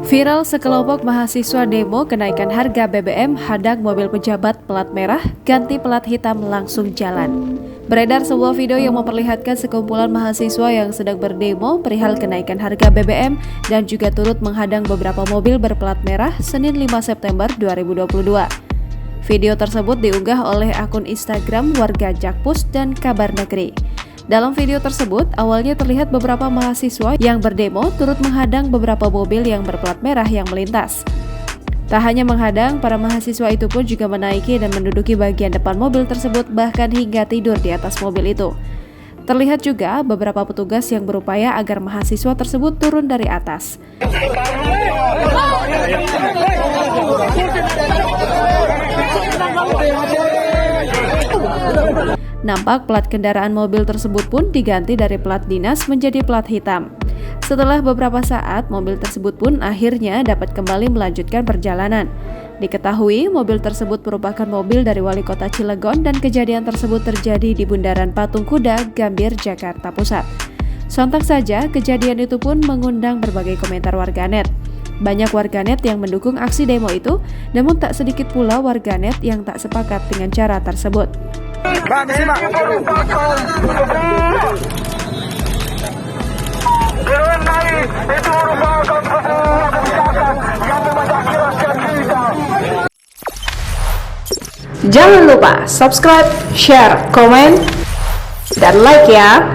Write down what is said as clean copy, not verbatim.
Viral sekelompok mahasiswa demo kenaikan harga BBM hadang mobil pejabat pelat merah ganti pelat hitam langsung jalan. Beredar sebuah video yang memperlihatkan sekumpulan mahasiswa yang sedang berdemo perihal kenaikan harga BBM dan juga turut menghadang beberapa mobil berplat merah Senin 5 September 2022. Video tersebut diunggah oleh akun Instagram warga Jakpus dan Kabar Negeri. Dalam video tersebut, awalnya terlihat beberapa mahasiswa yang berdemo turut menghadang beberapa mobil yang berplat merah yang melintas. Tak hanya menghadang, para mahasiswa itu pun juga menaiki dan menduduki bagian depan mobil tersebut, bahkan hingga tidur di atas mobil itu. Terlihat juga beberapa petugas yang berupaya agar mahasiswa tersebut turun dari atas. Nampak plat kendaraan mobil tersebut pun diganti dari plat dinas menjadi plat hitam. Setelah beberapa saat, mobil tersebut pun akhirnya dapat kembali melanjutkan perjalanan. Diketahui mobil tersebut merupakan mobil dari Wali Kota Cilegon dan kejadian tersebut terjadi di Bundaran Patung Kuda, Gambir, Jakarta Pusat. Sontak saja, kejadian itu pun mengundang berbagai komentar warganet. Banyak warganet yang mendukung aksi demo itu, namun tak sedikit pula warganet yang tak sepakat dengan cara tersebut. Jangan lupa subscribe, share, komen, dan like ya.